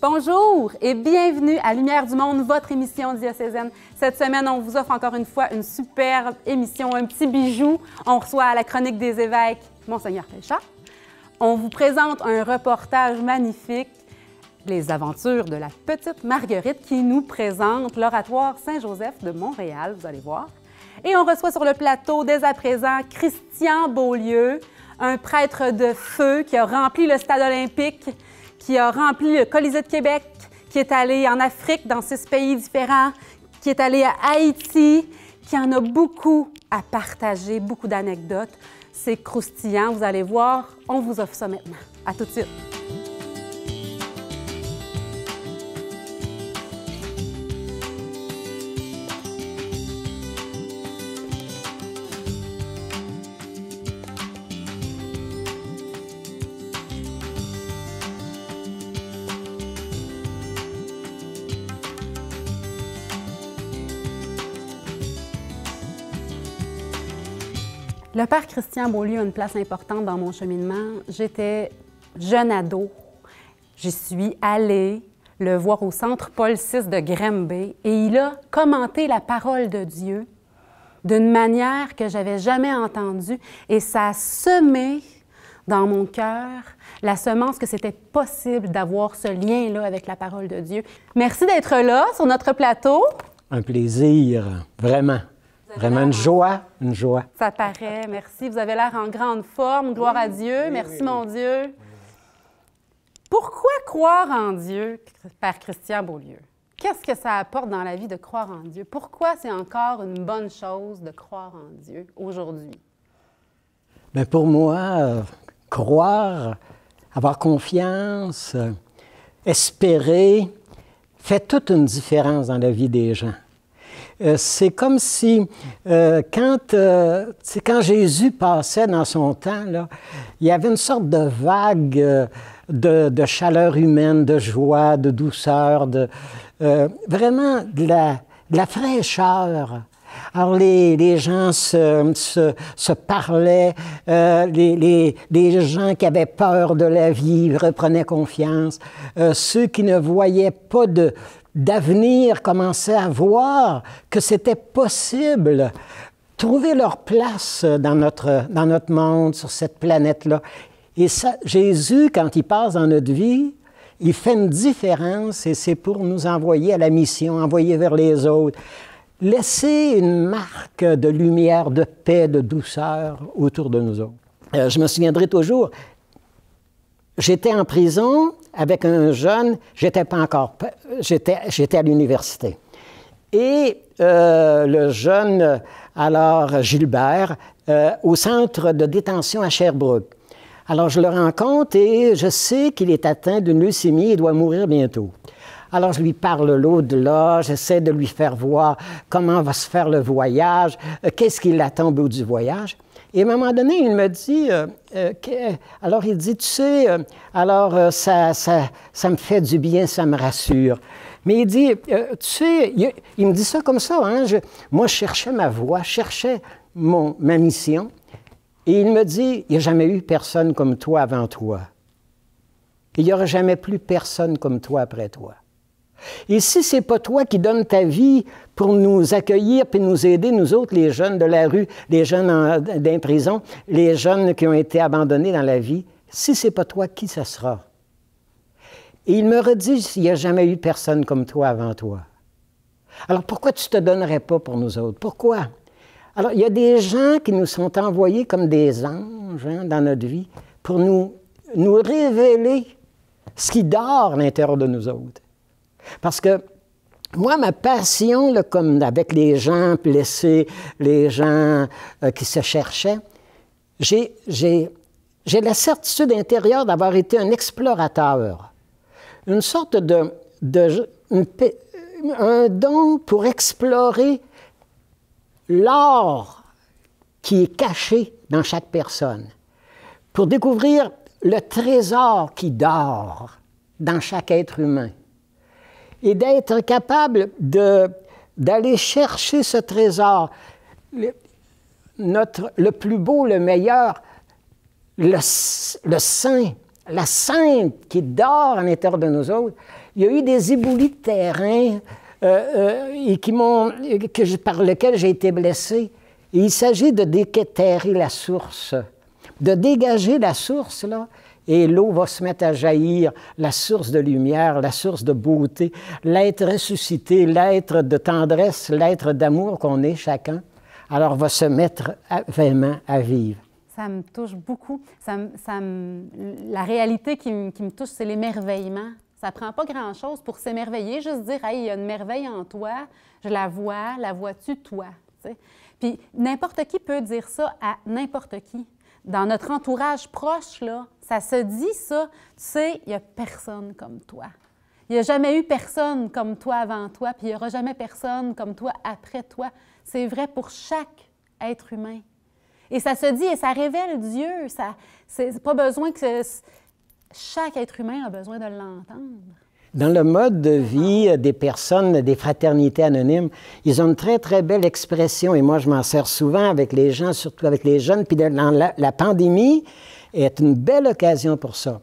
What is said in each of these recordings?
Bonjour et bienvenue à Lumière du Monde, votre émission diocésaine. Cette semaine, on vous offre encore une fois une superbe émission, un petit bijou. On reçoit à la chronique des évêques Monseigneur Pelchat. On vous présente un reportage magnifique, les aventures de la petite Marguerite, qui nous présente l'oratoire Saint-Joseph de Montréal, vous allez voir. Et on reçoit sur le plateau dès à présent Christian Beaulieu, un prêtre de feu qui a rempli le stade olympique, qui a rempli le Colisée de Québec, qui est allé en Afrique dans 6 pays différents, qui est allé à Haïti, qui en a beaucoup à partager, beaucoup d'anecdotes. C'est croustillant, vous allez voir. On vous offre ça maintenant. À tout de suite. Le père Christian Beaulieu a une place importante dans mon cheminement. J'étais jeune ado. J'y suis allée le voir au centre Paul VI de Granby et il a commenté la parole de Dieu d'une manière que j'avais jamais entendue et ça a semé dans mon cœur la semence que c'était possible d'avoir ce lien-là avec la parole de Dieu. Merci d'être là sur notre plateau. Un plaisir, vraiment. Vraiment une joie, une joie. Ça paraît, merci. Vous avez l'air en grande forme. Gloire à Dieu. Merci, mon Dieu. Pourquoi croire en Dieu, Père Christian Beaulieu? Qu'est-ce que ça apporte dans la vie de croire en Dieu? Pourquoi c'est encore une bonne chose de croire en Dieu aujourd'hui? Bien, pour moi, croire, avoir confiance, espérer, fait toute une différence dans la vie des gens. C'est comme si, quand Jésus passait dans son temps, là, il y avait une sorte de vague de chaleur humaine, de joie, de douceur, vraiment de la fraîcheur. Alors, les gens se parlaient, les gens qui avaient peur de la vie reprenaient confiance, ceux qui ne voyaient pas d'avenir commençaient à voir que c'était possible, trouver leur place dans notre monde, sur cette planète-là. Et ça, Jésus, quand il passe dans notre vie, il fait une différence et c'est pour nous envoyer à la mission, envoyer vers les autres, laisser une marque de lumière, de paix, de douceur autour de nous autres. Je me souviendrai toujours, j'étais en prison avec un jeune, j'étais à l'université. Et le jeune, alors Gilbert, au centre de détention à Sherbrooke. Alors je le rencontre et je sais qu'il est atteint d'une leucémie et doit mourir bientôt. Alors je lui parle l'au-delà, j'essaie de lui faire voir comment va se faire le voyage, qu'est-ce qui l'attend au bout du voyage. Et à un moment donné, il me dit, alors il dit, tu sais, ça me fait du bien, ça me rassure. Mais il dit, tu sais, il me dit ça comme ça, hein, moi je cherchais ma voie, je cherchais ma mission. Et il me dit, il n'y a jamais eu personne comme toi avant toi. Il n'y aura jamais plus personne comme toi après toi. Et si ce n'est pas toi qui donnes ta vie pour nous accueillir puis nous aider, nous autres, les jeunes de la rue, les jeunes dans prison, les jeunes qui ont été abandonnés dans la vie, si ce n'est pas toi, qui ça sera? Et il me redit, il n'y a jamais eu personne comme toi avant toi. Alors pourquoi tu ne te donnerais pas pour nous autres? Pourquoi? Alors il y a des gens qui nous sont envoyés comme des anges dans notre vie pour nous révéler ce qui dort à l'intérieur de nous autres. Parce que moi, ma passion, là, comme avec les gens blessés, les gens qui se cherchaient, j'ai la certitude intérieure d'avoir été un explorateur. Une sorte un don pour explorer l'or qui est caché dans chaque personne, pour découvrir le trésor qui dort dans chaque être humain. Et d'être capable d'aller chercher ce trésor, le plus beau, le meilleur, le saint, la sainte qui dort à l'intérieur de nous autres. Il y a eu des éboulis de terrain par lesquels j'ai été blessé. Et il s'agit de déterrer la source, de dégager la source, là, et l'eau va se mettre à jaillir, la source de lumière, la source de beauté, l'être ressuscité, l'être de tendresse, l'être d'amour qu'on est chacun, alors va se mettre vraiment à vivre. Ça me touche beaucoup. La réalité qui me touche, c'est l'émerveillement. Ça ne prend pas grand-chose pour s'émerveiller, juste dire « Hey, il y a une merveille en toi, je la vois-tu toi? » Puis n'importe qui peut dire ça à n'importe qui. Dans notre entourage proche, là, ça se dit ça. Tu sais, il n'y a personne comme toi. Il n'y a jamais eu personne comme toi avant toi, puis il n'y aura jamais personne comme toi après toi. C'est vrai pour chaque être humain. Et ça se dit, et ça révèle Dieu. C'est pas besoin que... Chaque être humain a besoin de l'entendre. Dans le mode de vie des personnes, des fraternités anonymes, ils ont une très, très belle expression, et moi, je m'en sers souvent avec les gens, surtout avec les jeunes, puis la pandémie est une belle occasion pour ça.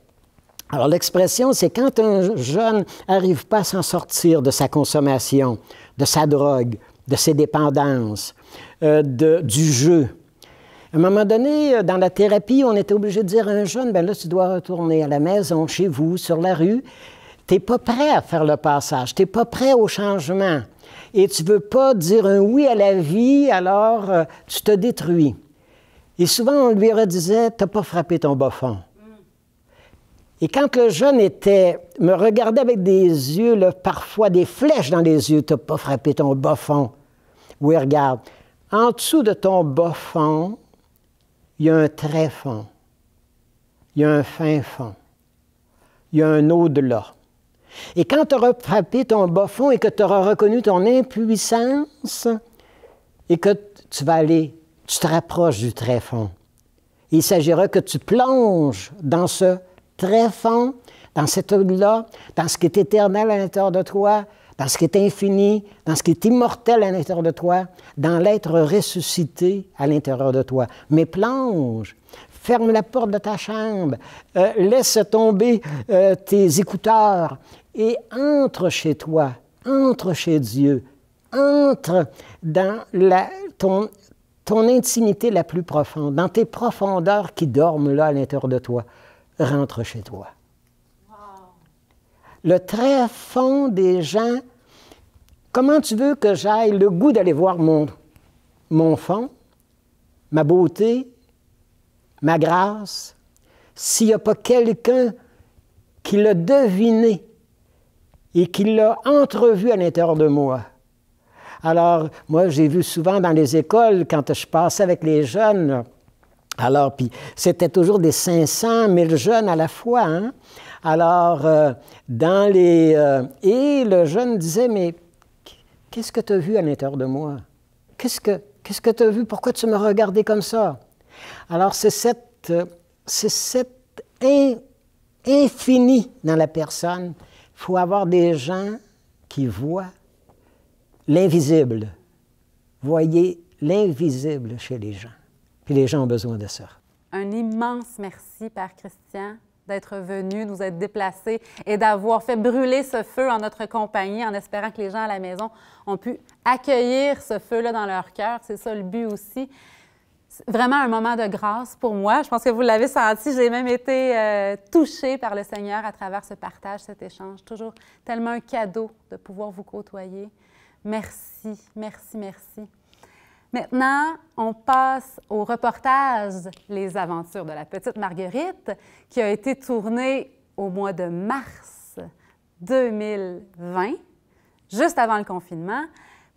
Alors, l'expression, c'est quand un jeune n'arrive pas à s'en sortir de sa consommation, de sa drogue, de ses dépendances, du jeu. À un moment donné, dans la thérapie, on était obligé de dire à un jeune, bien là, tu dois retourner à la maison, chez vous, sur la rue. Tu n'es pas prêt à faire le passage, tu n'es pas prêt au changement. Et tu ne veux pas dire un oui à la vie, alors tu te détruis. Et souvent, on lui redisait, tu n'as pas frappé ton bas fond. Et quand le jeune me regardait avec des yeux, là, parfois des flèches dans les yeux, tu n'as pas frappé ton bas fond. Oui, regarde, en dessous de ton bas fond, il y a un très fond, il y a un fin fond, il y a un au-delà. Et quand tu auras frappé ton bas fond et que tu auras reconnu ton impuissance et que tu te rapproches du très fond, il s'agira que tu plonges dans ce très fond, dans cet au-delà, dans ce qui est éternel à l'intérieur de toi, dans ce qui est infini, dans ce qui est immortel à l'intérieur de toi, dans l'être ressuscité à l'intérieur de toi. Mais plonge, ferme la porte de ta chambre, laisse tomber tes écouteurs et entre chez toi, entre chez Dieu, entre dans ton intimité la plus profonde, dans tes profondeurs qui dorment là à l'intérieur de toi. Rentre chez toi. Le très fond des gens, comment tu veux que j'aille le goût d'aller voir mon fond, ma beauté, ma grâce, s'il n'y a pas quelqu'un qui l'a deviné et qui l'a entrevu à l'intérieur de moi? Alors, moi, j'ai vu souvent dans les écoles, quand je passais avec les jeunes, alors, puis c'était toujours des 500 000 jeunes à la fois, hein? Alors, et le jeune disait, mais qu'est-ce que tu as vu à l'intérieur de moi? Qu'est-ce que tu as vu? Pourquoi tu me regardais comme ça? Alors, c'est cet infini dans la personne. Il faut avoir des gens qui voient l'invisible. Voyez l'invisible chez les gens. Puis les gens ont besoin de ça. Un immense merci, Père Christian, d'être venu, nous être déplacés et d'avoir fait brûler ce feu en notre compagnie, en espérant que les gens à la maison ont pu accueillir ce feu-là dans leur cœur. C'est ça le but aussi. C'est vraiment un moment de grâce pour moi. Je pense que vous l'avez senti. J'ai même été touchée par le Seigneur à travers ce partage, cet échange. Toujours tellement un cadeau de pouvoir vous côtoyer. Merci, merci, merci. Maintenant, on passe au reportage « Les aventures de la petite Marguerite » qui a été tourné au mois de mars 2020, juste avant le confinement.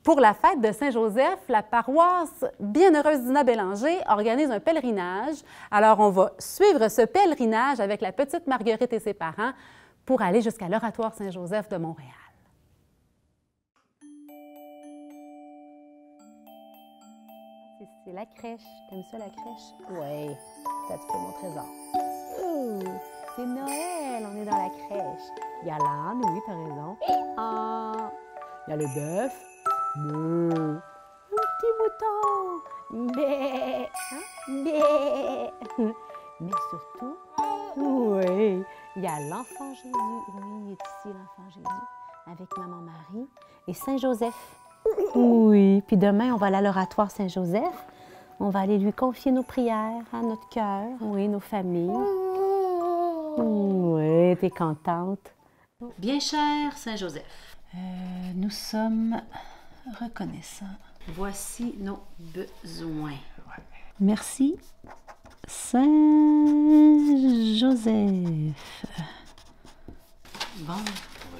Pour la fête de Saint-Joseph, la paroisse Bienheureuse d'Ina Bélanger organise un pèlerinage. Alors, on va suivre ce pèlerinage avec la petite Marguerite et ses parents pour aller jusqu'à l'Oratoire Saint-Joseph de Montréal. C'est la crèche. T'aimes ça, la crèche? Oui. C'est un petit peu mon trésor. Oh, c'est Noël. On est dans la crèche. Il y a l'âne, oui, t'as raison. Ah, il y a le bœuf. Un petit mouton. Bé. Hein? Bé. Mais surtout, Oui, il y a l'enfant Jésus. Oui, il est ici, l'enfant Jésus, avec maman Marie et Saint-Joseph. Oui, puis demain, on va aller à l'oratoire Saint-Joseph. On va aller lui confier nos prières, à notre cœur, oui, nos familles. Oui, t'es contente. Bien cher Saint-Joseph, nous sommes reconnaissants. Voici nos besoins. Merci, Saint-Joseph. Bon.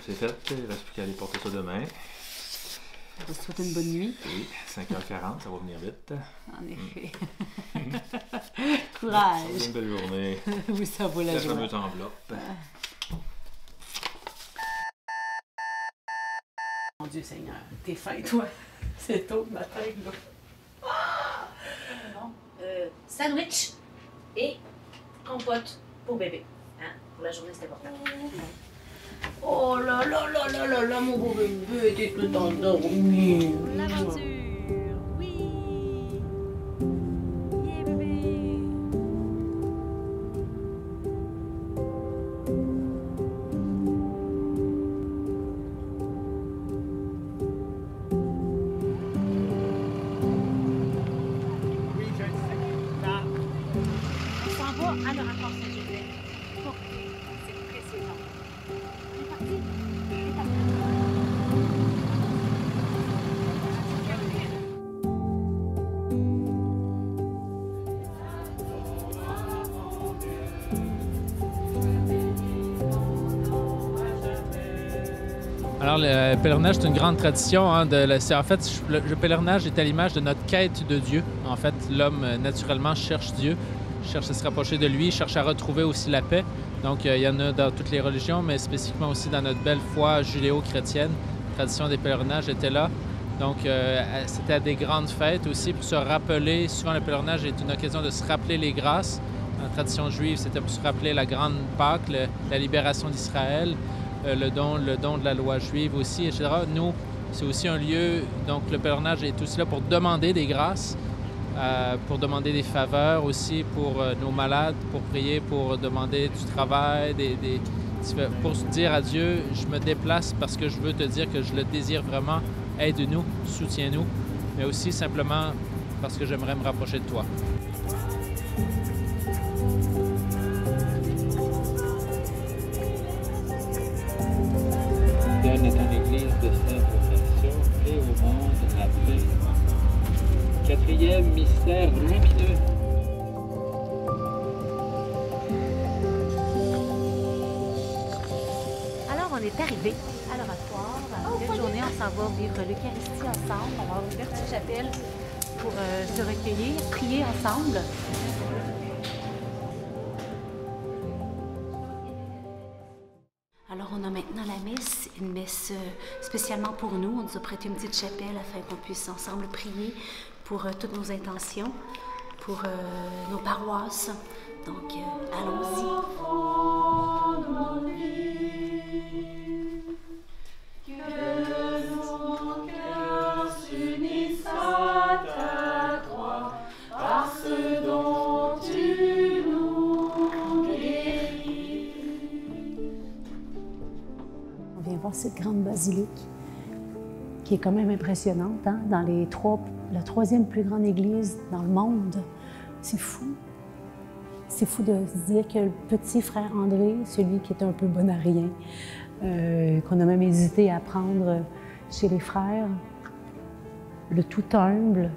C'est fait, il reste plus qu'à aller porter ça demain. On vous souhaite une bonne nuit. Oui, 5h40, ça va venir vite. En effet. Courage. Ça va une belle journée. Oui, ça vaut la La joie. fameuse enveloppe. Mon Dieu Seigneur, t'es fin, toi. C'est tôt le matin, là. Bon, sandwich et compote pour bébé. Hein? Pour la journée, c'est important. Oh là là là là là là, mon beau bébé, t'es tout endormi. L'aventure, oui! Yeah, bébé! On s'en va à l'oratoire Saint-Joseph. Portez cette précieuse enveloppe. On est parti. Alors, le pèlerinage, c'est une grande tradition. En fait, le pèlerinage est à l'image de notre quête de Dieu. En fait, l'homme, naturellement, cherche Dieu, cherche à se rapprocher de lui, cherche à retrouver aussi la paix. Donc, il y en a dans toutes les religions, mais spécifiquement aussi dans notre belle foi judéo-chrétienne. La tradition des pèlerinages était là. Donc, c'était à des grandes fêtes aussi pour se rappeler. Souvent, le pèlerinage est une occasion de se rappeler les grâces. Dans la tradition juive, c'était pour se rappeler la grande Pâque, la libération d'Israël. Le don de la loi juive aussi, etc. Nous, c'est aussi un lieu, donc le pèlerinage est aussi là pour demander des grâces, pour demander des faveurs aussi pour nos malades, pour prier, pour demander du travail, pour dire à Dieu, je me déplace parce que je veux te dire que je le désire vraiment, aide-nous, soutiens-nous, mais aussi simplement parce que j'aimerais me rapprocher de toi. Donne à ton Église de sainte protection et au monde la paix. Quatrième mystère lumineux. Alors, on est arrivé à l'oratoire. Belle journée, on s'en va vivre l'Eucharistie ensemble. On va ouvrir une chapelle pour se recueillir, prier ensemble. Alors, on a maintenant la messe, une messe spécialement pour nous. On nous a prêté une petite chapelle afin qu'on puisse ensemble prier pour toutes nos intentions, pour nos paroisses. Donc, allons-y. On vient voir cette grande basilique qui est quand même impressionnante, hein? Dans la troisième plus grande église dans le monde. C'est fou. C'est fou de se dire que le petit frère André, celui qui est un peu bon à rien, qu'on a même hésité à prendre chez les frères, le tout humble,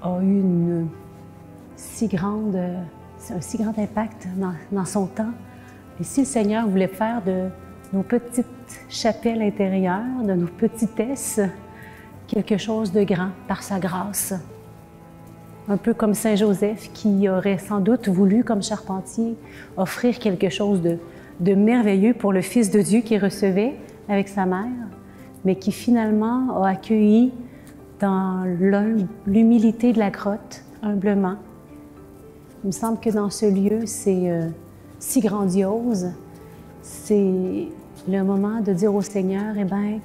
a eu un si grand impact dans son temps. Et si le Seigneur voulait faire de nos petites chapelles intérieures, de nos petitesses, quelque chose de grand par sa grâce. Un peu comme Saint Joseph qui aurait sans doute voulu, comme charpentier, offrir quelque chose de merveilleux pour le Fils de Dieu qu'il recevait avec sa mère, mais qui finalement a accueilli dans l'humilité de la grotte, humblement. Il me semble que dans ce lieu, c'est si grandiose. C'est le moment de dire au Seigneur, eh bien,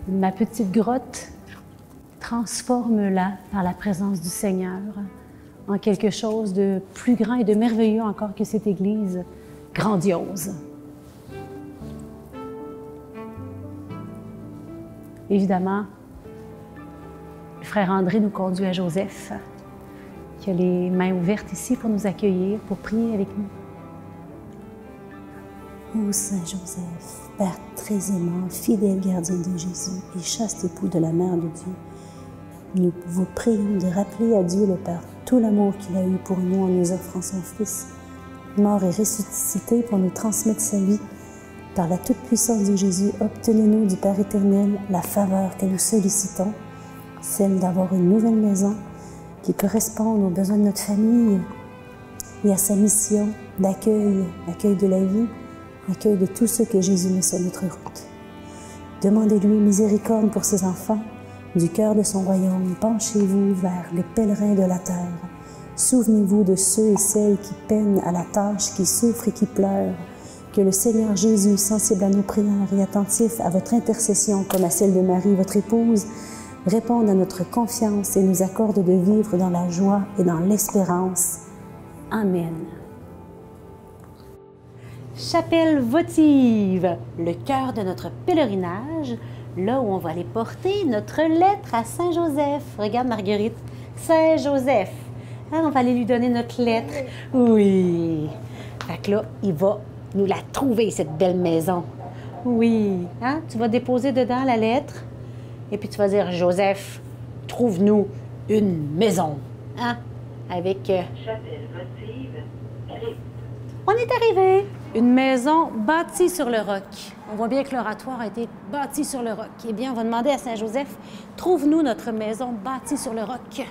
ma petite grotte, transforme-la par la présence du Seigneur. en quelque chose de plus grand et de merveilleux encore que cette Église grandiose. Évidemment, le frère André nous conduit à Joseph, qui a les mains ouvertes ici pour nous accueillir, pour prier avec nous. Ô Saint Joseph, Père très aimant, fidèle gardien de Jésus et chaste époux de la Mère de Dieu, nous vous prions de rappeler à Dieu le Père tout l'amour qu'il a eu pour nous en nous offrant son Fils, mort et ressuscité pour nous transmettre sa vie. Par la toute-puissance de Jésus, obtenez-nous du Père éternel la faveur que nous sollicitons, celle d'avoir une nouvelle maison qui corresponde aux besoins de notre famille et à sa mission d'accueil, l'accueil de la vie, l'accueil de tous ceux que Jésus met sur notre route. Demandez-lui miséricorde pour ses enfants. Du cœur de son royaume, penchez-vous vers les pèlerins de la terre. Souvenez-vous de ceux et celles qui peinent à la tâche, qui souffrent et qui pleurent. Que le Seigneur Jésus, sensible à nos prières et attentif à votre intercession comme à celle de Marie, votre épouse, réponde à notre confiance et nous accorde de vivre dans la joie et dans l'espérance. Amen. Chapelle votive, le cœur de notre pèlerinage, là où on va aller porter notre lettre à Saint-Joseph. Regarde Marguerite, Saint-Joseph. Hein, on va aller lui donner notre lettre. Oui. Fait que là, il va nous la trouver, cette belle maison. Oui. Hein? Tu vas déposer dedans la lettre et puis tu vas dire, Joseph, trouve-nous une maison. Hein? Avec... Chapelle votive, crypte. On est arrivé. Une maison bâtie sur le roc. On voit bien que l'oratoire a été bâti sur le roc. Eh bien, on va demander à Saint-Joseph, trouve-nous notre maison bâtie sur le roc,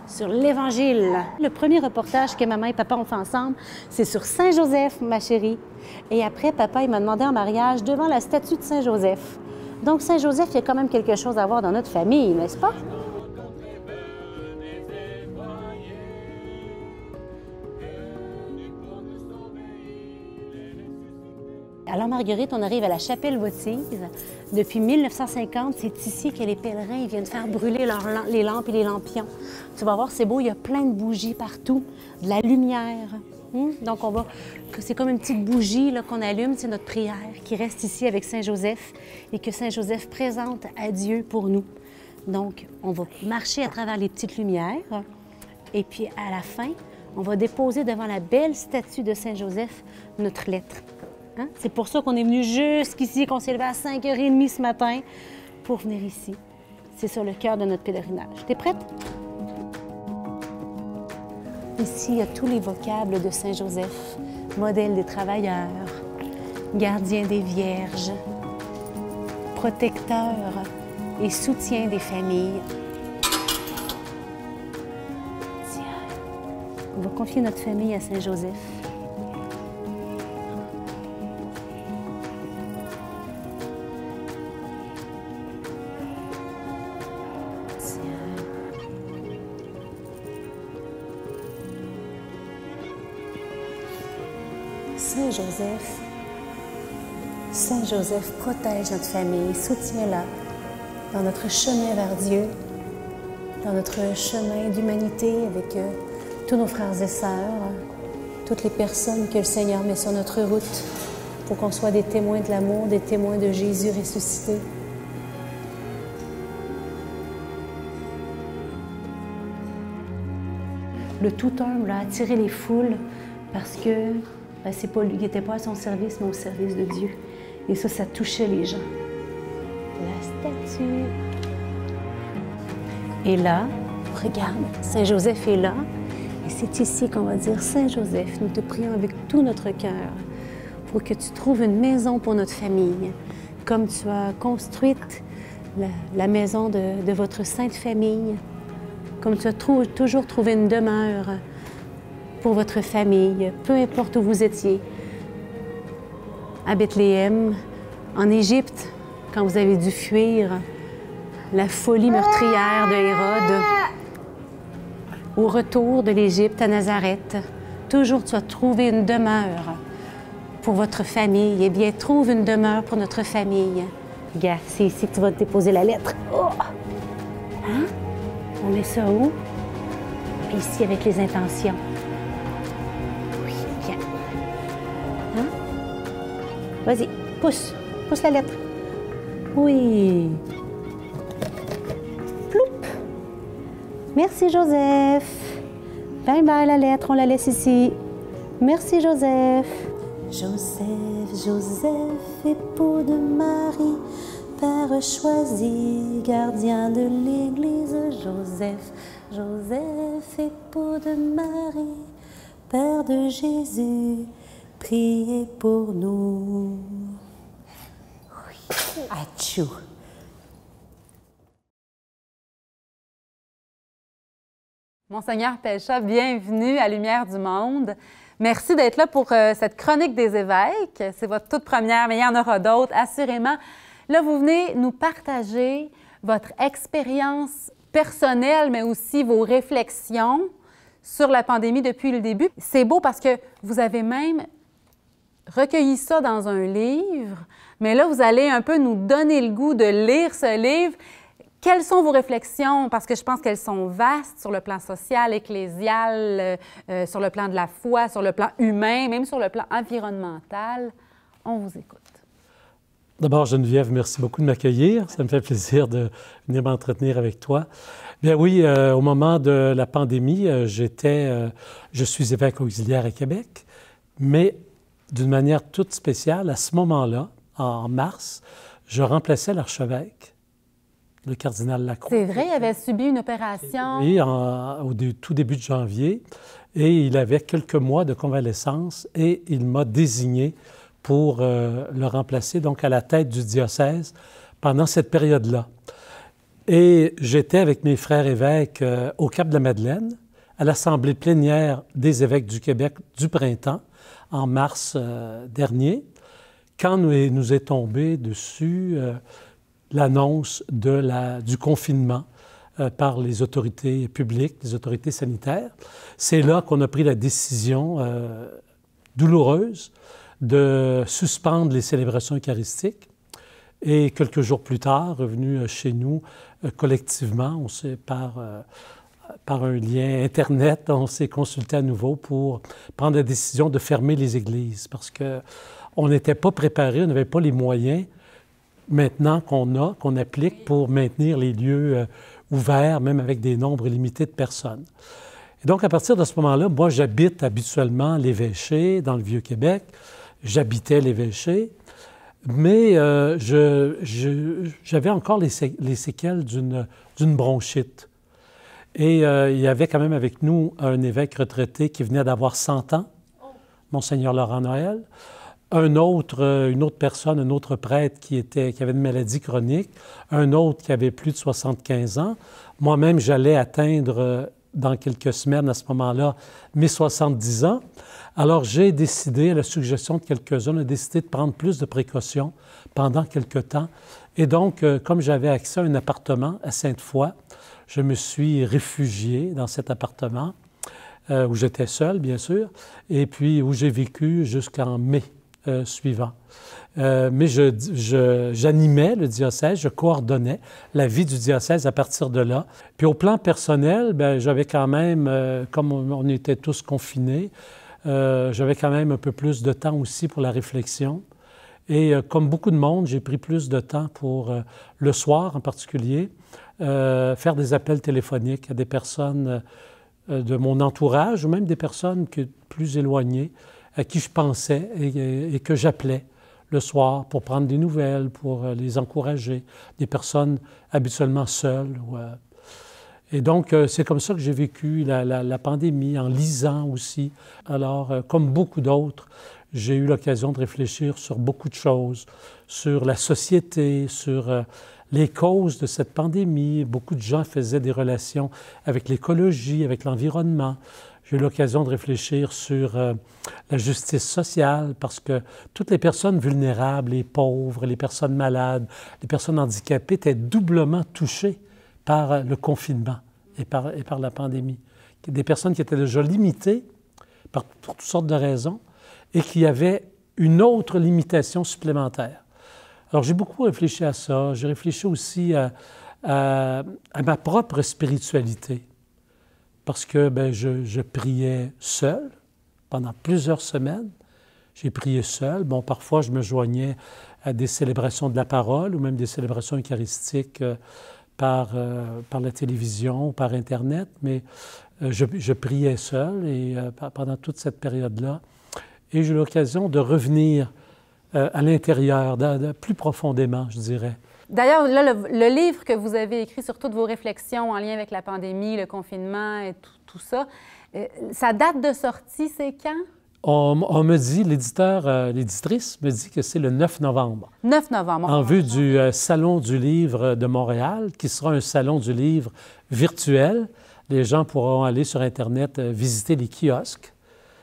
sur l'Évangile. Le premier reportage que maman et papa ont fait ensemble, c'est sur Saint-Joseph, ma chérie. Et après, papa, il m'a demandé en mariage devant la statue de Saint-Joseph. Donc, Saint-Joseph, il y a quand même quelque chose à voir dans notre famille, n'est-ce pas? Alors, Marguerite, on arrive à la chapelle votive. Depuis 1950, c'est ici que les pèlerins ils viennent faire brûler les lampes et les lampions. Tu vas voir, c'est beau, il y a plein de bougies partout, de la lumière. Donc, c'est comme une petite bougie qu'on allume, c'est notre prière qui reste ici avec Saint-Joseph et que Saint-Joseph présente à Dieu pour nous. Donc, on va marcher à travers les petites lumières et puis à la fin, on va déposer devant la belle statue de Saint-Joseph notre lettre. Hein? C'est pour ça qu'on est venu jusqu'ici, qu'on s'est levé à 5h30 ce matin pour venir ici. C'est sur le cœur de notre pèlerinage. T'es prête? Ici, il y a tous les vocables de Saint-Joseph, modèle des travailleurs, gardien des vierges, protecteur et soutien des familles. Tiens, on va confier notre famille à Saint-Joseph. Saint-Joseph protège notre famille, soutiens-la dans notre chemin vers Dieu, dans notre chemin d'humanité avec tous nos frères et sœurs, toutes les personnes que le Seigneur met sur notre route pour qu'on soit des témoins de l'amour, des témoins de Jésus ressuscité. Le tout humble a attiré les foules parce que c'est pas lui qui n'était pas à son service, mais au service de Dieu. Et ça touchait les gens. La statue. Et là, regarde, Saint-Joseph est là. Et c'est ici qu'on va dire, Saint-Joseph, nous te prions avec tout notre cœur pour que tu trouves une maison pour notre famille, comme tu as construite la maison de votre sainte famille, comme tu as toujours trouvé une demeure pour votre famille, peu importe où vous étiez. À Bethléem, en Égypte, quand vous avez dû fuir la folie meurtrière de Hérode, au retour de l'Égypte à Nazareth, toujours tu as trouvé une demeure pour votre famille. Eh bien, trouve une demeure pour notre famille. Regarde, c'est ici que tu vas te déposer la lettre. Oh! Hein? On met ça où? ici avec les intentions. Oui, bien. Hein? Vas-y, pousse. Pousse la lettre. Oui. Ploup. Merci, Joseph. Bye bye, la lettre, on la laisse ici. Merci, Joseph. Joseph, Joseph, époux de Marie, Père choisi, gardien de l'Église. Joseph, Joseph, époux de Marie, Père de Jésus, priez pour nous. Oui. Achou. Monseigneur Pelchat, bienvenue à Lumière du Monde. Merci d'être là pour cette chronique des évêques. C'est votre toute première, mais il y en aura d'autres, assurément. Là, vous venez nous partager votre expérience personnelle, mais aussi vos réflexions sur la pandémie depuis le début. C'est beau parce que vous avez même recueilli ça dans un livre, mais là, vous allez un peu nous donner le goût de lire ce livre. Quelles sont vos réflexions? Parce que je pense qu'elles sont vastes sur le plan social, ecclésial, sur le plan de la foi, sur le plan humain, même sur le plan environnemental. On vous écoute. D'abord, Geneviève, merci beaucoup de m'accueillir. Ça me fait plaisir de venir m'entretenir avec toi. Bien oui, au moment de la pandémie, je suis évêque auxiliaire à Québec, mais d'une manière toute spéciale, à ce moment-là, en mars, je remplaçais l'archevêque, le cardinal Lacroix. C'est vrai, il avait subi une opération. Oui, au tout début de janvier, et il avait quelques mois de convalescence, et il m'a désigné pour le remplacer, donc à la tête du diocèse pendant cette période-là. Et j'étais avec mes frères évêques au Cap-de-la-Madeleine, à l'Assemblée plénière des évêques du Québec du printemps, en mars dernier, quand nous est tombé dessus l'annonce du confinement par les autorités publiques, les autorités sanitaires. C'est là qu'on a pris la décision douloureuse de suspendre les célébrations eucharistiques. Et quelques jours plus tard, revenu chez nous collectivement, on s'est par un lien Internet, on s'est consulté à nouveau pour prendre la décision de fermer les églises parce qu'on n'était pas préparé, on n'avait pas les moyens maintenant qu'on applique pour maintenir les lieux ouverts, même avec des nombres limités de personnes. Et donc, à partir de ce moment-là, moi, j'habite habituellement l'Évêché, dans le Vieux-Québec. J'habitais l'Évêché, mais j'avais encore les séquelles d'une bronchite. Et il y avait quand même avec nous un évêque retraité qui venait d'avoir 100 ans, Monseigneur Laurent Noël, une autre personne, un autre prêtre qui avait une maladie chronique, un autre qui avait plus de 75 ans. Moi-même, j'allais atteindre dans quelques semaines, à ce moment-là, mes 70 ans. Alors, j'ai décidé, à la suggestion de quelques-uns, de décider de prendre plus de précautions pendant quelques temps. Et donc, comme j'avais accès à un appartement à Sainte-Foy, je me suis réfugié dans cet appartement, où j'étais seul, bien sûr, et puis où j'ai vécu jusqu'en mai suivant. Mais j'animais le diocèse, je coordonnais la vie du diocèse à partir de là. Puis au plan personnel, j'avais quand même, comme on était tous confinés, j'avais quand même un peu plus de temps aussi pour la réflexion. Et comme beaucoup de monde, j'ai pris plus de temps pour, le soir en particulier, faire des appels téléphoniques à des personnes de mon entourage ou même des personnes plus éloignées à qui je pensais et que j'appelais le soir pour prendre des nouvelles, pour les encourager, des personnes habituellement seules. Et donc, c'est comme ça que j'ai vécu la pandémie, en lisant aussi. Alors, comme beaucoup d'autres, j'ai eu l'occasion de réfléchir sur beaucoup de choses, sur la société, sur les causes de cette pandémie. Beaucoup de gens faisaient des relations avec l'écologie, avec l'environnement. J'ai eu l'occasion de réfléchir sur la justice sociale parce que toutes les personnes vulnérables, les pauvres, les personnes malades, les personnes handicapées étaient doublement touchées par le confinement et par la pandémie. Des personnes qui étaient déjà limitées pour toutes sortes de raisons et qui avaient une autre limitation supplémentaire. Alors, j'ai beaucoup réfléchi à ça. J'ai réfléchi aussi à ma propre spiritualité. parce que ben, je priais seul pendant plusieurs semaines. J'ai prié seul. Bon, parfois, je me joignais à des célébrations de la parole ou même des célébrations eucharistiques par la télévision ou par Internet, mais je priais seul et pendant toute cette période-là. Et j'ai eu l'occasion de revenir à l'intérieur, plus profondément, je dirais. D'ailleurs, là, le livre que vous avez écrit sur toutes vos réflexions en lien avec la pandémie, le confinement et tout ça, sa date de sortie, c'est quand? On me dit, l'éditrice me dit que c'est le 9 novembre. 9 novembre. En vue du Salon du livre de Montréal, qui sera un salon du livre virtuel. Les gens pourront aller sur Internet visiter les kiosques,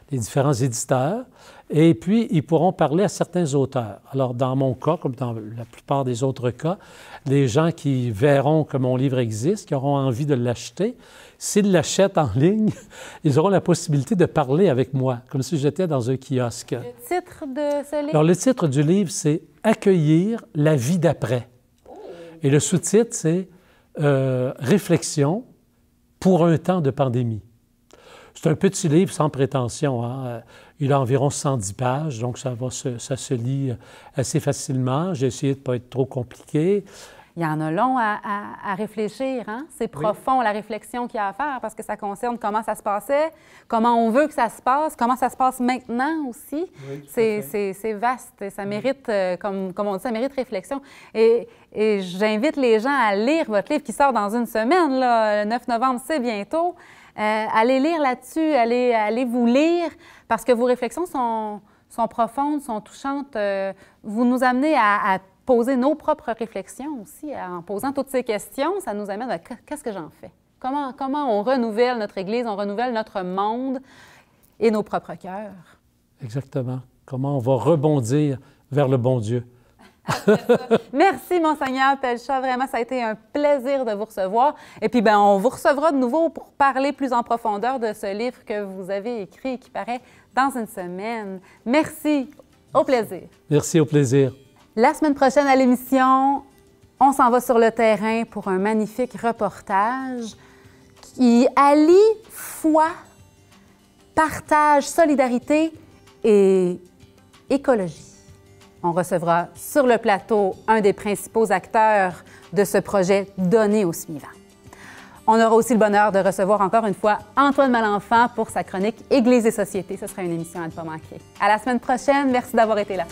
les différents éditeurs, et puis ils pourront parler à certains auteurs. Alors, dans mon cas, comme dans la plupart des autres cas, les gens qui verront que mon livre existe, qui auront envie de l'acheter, s'ils l'achètent en ligne, ils auront la possibilité de parler avec moi, comme si j'étais dans un kiosque. Le titre de ce livre? Alors, le titre du livre, c'est « Accueillir la vie d'après ». Et le sous-titre, c'est « Réflexion pour un temps de pandémie ». C'est un petit livre sans prétention, hein? Il a environ 110 pages, donc ça se lit assez facilement. J'ai essayé de ne pas être trop compliqué. Il y en a long à réfléchir, hein? C'est profond, la réflexion qu'il y a à faire, parce que ça concerne comment ça se passait, comment on veut que ça se passe, comment ça se passe maintenant aussi. Oui, c'est vaste, ça mérite, comme on dit, ça mérite réflexion. Et j'invite les gens à lire votre livre qui sort dans une semaine, là, le 9 novembre, c'est bientôt. Allez lire là-dessus, allez vous lire, parce que vos réflexions sont profondes, sont touchantes. Vous nous amenez à poser nos propres réflexions aussi. En posant toutes ces questions, ça nous amène à qu'est-ce que j'en fais? Comment on renouvelle notre Église, on renouvelle notre monde et nos propres cœurs? Exactement. Comment on va rebondir vers le bon Dieu. Merci, Monseigneur Pelchat. Vraiment, ça a été un plaisir de vous recevoir. Et puis, bien, on vous recevra de nouveau pour parler plus en profondeur de ce livre que vous avez écrit et qui paraît dans une semaine. Merci. Au plaisir. Merci, au plaisir. La semaine prochaine à l'émission, on s'en va sur le terrain pour un magnifique reportage qui allie foi, partage, solidarité et écologie. On recevra sur le plateau un des principaux acteurs de ce projet Donner aux suivants. On aura aussi le bonheur de recevoir encore une fois Antoine Malenfant pour sa chronique Église et société. Ce sera une émission à ne pas manquer. À la semaine prochaine. Merci d'avoir été là.